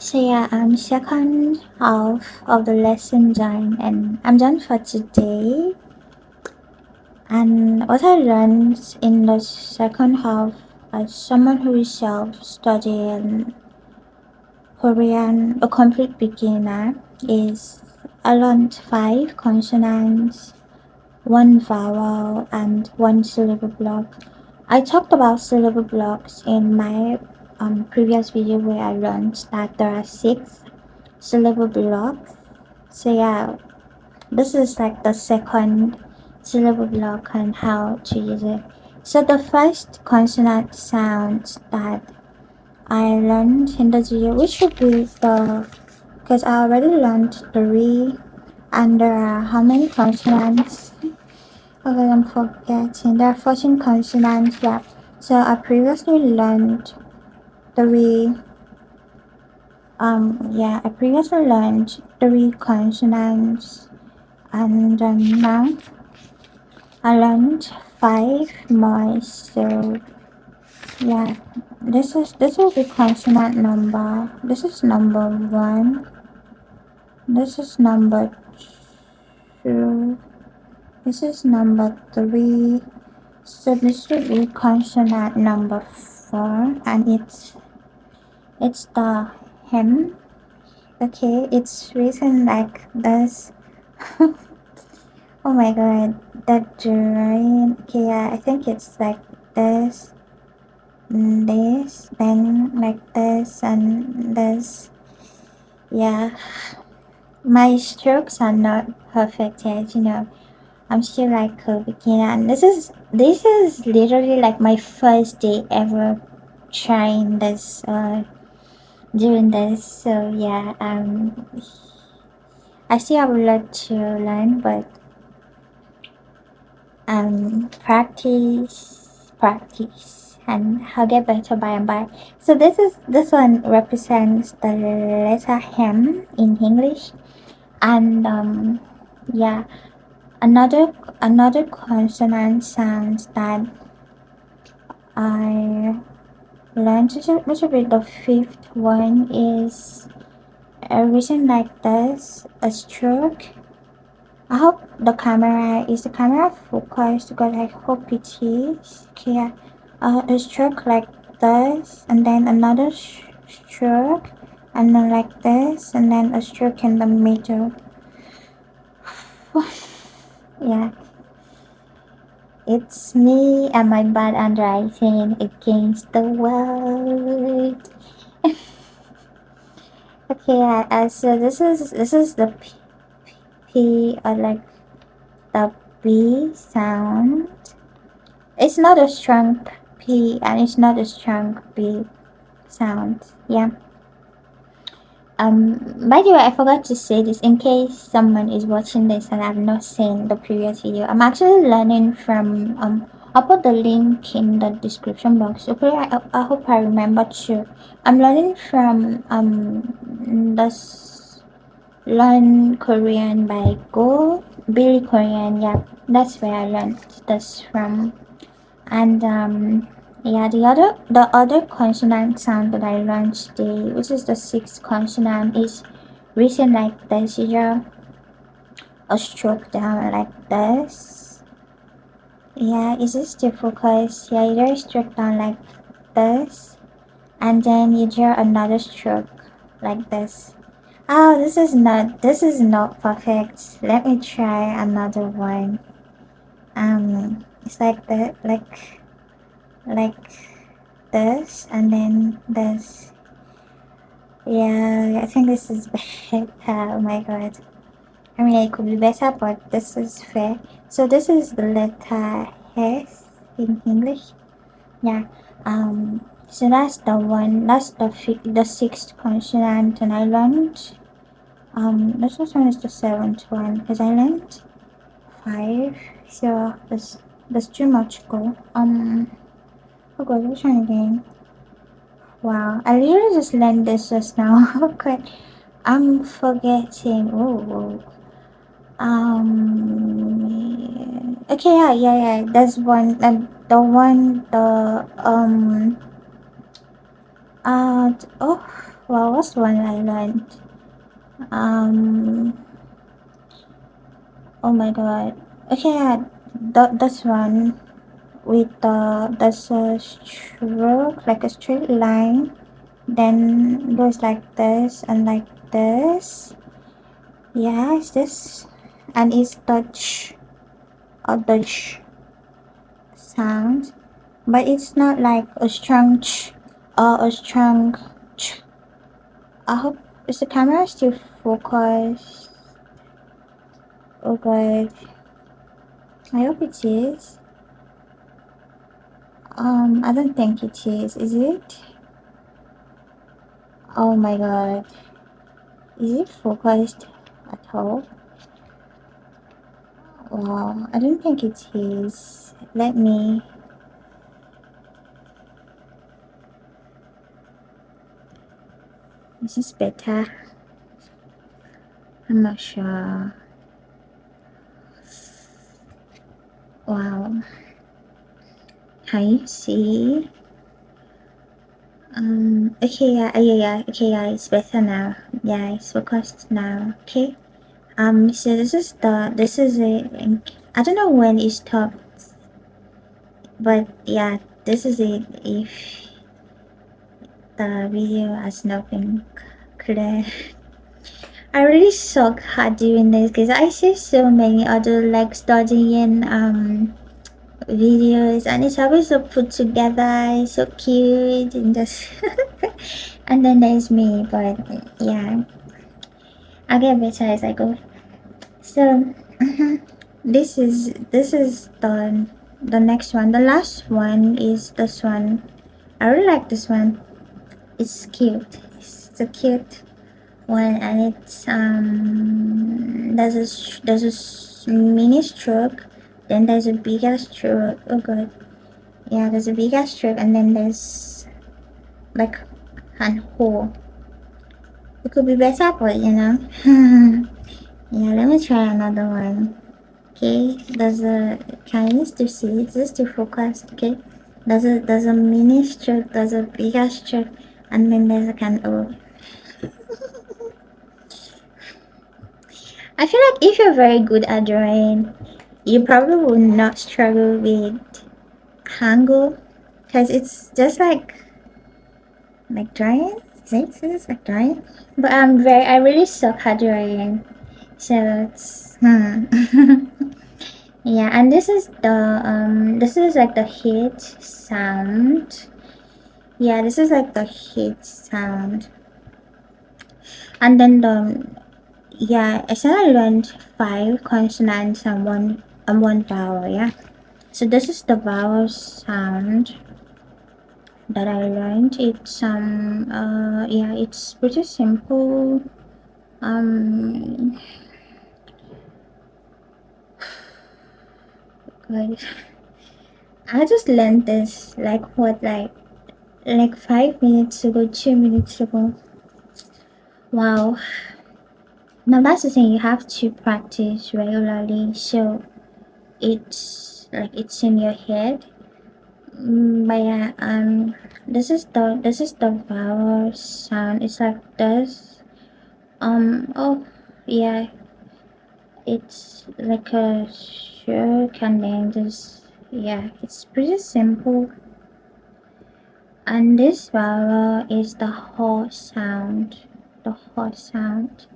So yeah, second half of the lesson done, and I'm done for today. And what I learned in the second half, as someone who is self-studying Korean, a complete beginner, is I learned 5 consonants, 1 vowel, and 1 syllable block. I talked about syllable blocks in my previous video where I learned that there are 6 syllable blocks. So yeah, this is like the second syllable block and how to use it. So the first consonant sound that I learned in the video, which should be the, because I already learned 3, and there are how many consonants? Okay, I'm forgetting. There are 14 consonants, yeah. So I previously learned 3, I previously learned 3 consonants, and now I learned 5 more. So yeah, this will be consonant number. This is number 1. This is number 2. This is number 3. So this will be consonant number 4, and it's the hem. Okay, it's written like this. Oh my god, that drawing. Okay, yeah, I think it's like this, this, then like this, and this. Yeah, my strokes are not perfect yet, I'm still like a beginner, and this is literally like my first day ever trying this, doing this. So yeah, I still have a lot to learn, but practice, and I'll get better by and by. So this one represents the letter hem in English, and yeah, another consonant sounds that I learned, which will be the fifth one, is written like this, a stroke. I hope the camera focused, because I hope it is. Okay, yeah. A stroke like this, and then another stroke, and then like this, and then a stroke in the middle. Yeah, it's me and my bad handwriting against the world. Okay, yeah. So this is the P, or like the B sound. It's not a strong P, and it's not a strong B sound. Yeah. By the way, I forgot to say this in case someone is watching this and I've not seen the previous video. I'm actually learning from I'll put the link in the description box. Okay, I hope I remember to. I'm learning from this Learn Korean by Go Billy Korean. Yeah, that's where I learned this from. And yeah, the other consonant sound that I learned today, which is the sixth consonant, is written like this. You a stroke down like this. Yeah, is this to focus? Yeah, you draw a stroke down like this, and then you draw another stroke like this. Oh, this is not perfect. Let me try another one. It's like that, like this, and then this. Yeah, I think this is better. Oh my god. I mean, it could be better, but this is fair. So this is the letter S in English. Yeah. So that's the one. That's the sixth consonant, and I learned. This one is the seventh one, because I learned 5. So there's too much go. Oh god, which one again? Wow, I literally just learned this just now. Okay, I'm forgetting. Oh, okay, yeah. There's one, the one, the oh, Well, what's one I learned? Um, oh my god. Okay, yeah, that's one with that's a stroke, like a straight line, then goes like this and like this. Yeah, it's this, and it's touch or Dutch sound, but it's not like a strong ch or a strong ch. I hope is the camera still focused. Oh god, I hope it is. I don't think it is. Is it? Oh my god, is it focused at all? Wow, I don't think it is. Let me. This is better. I'm not sure. Wow. Can you see? Okay, yeah. Okay, yeah, it's better now. Yeah, it's focused now. Okay. So this is it. I don't know when it stopped, but yeah, this is it. If the video has not been clear. I really suck at doing this because I see so many other like studying videos and it's always so put together, so cute and just and then there's me, but yeah, I'll get better as I go. So this is the next one. The last one is this one. I really like this one. It's cute. It's a cute one, and it's there's a mini stroke, then there's a bigger stroke. Oh god, yeah, there's a bigger stroke, and then there's like an hole. It could be better, but you know. Yeah, let me try another one. Okay, there's a, can you still see? Is this still focused? Okay, there's a mini stroke, there's a bigger stroke, and then there's like an O. I feel like if you're very good at drawing, you probably will not struggle with Hangul, because it's just like drawing. Is this like drawing? But I really suck at drawing, so it's yeah. And this is like the hit sound. Yeah, this is like the hit sound, and then the, yeah, I said I learned 5 consonants and one vowel. Yeah. So this is the vowel sound that I learned. It's yeah, it's pretty simple. Um God. I just learned this like what, like 5 minutes ago, 2 minutes ago. Wow. Now that's the thing, you have to practice regularly so it's in your head. But yeah, this is the vowel sound. It's like this. Oh, yeah, it's like a stroke and then just, yeah, it's pretty simple. And this vowel is the ho sound. The ho sound.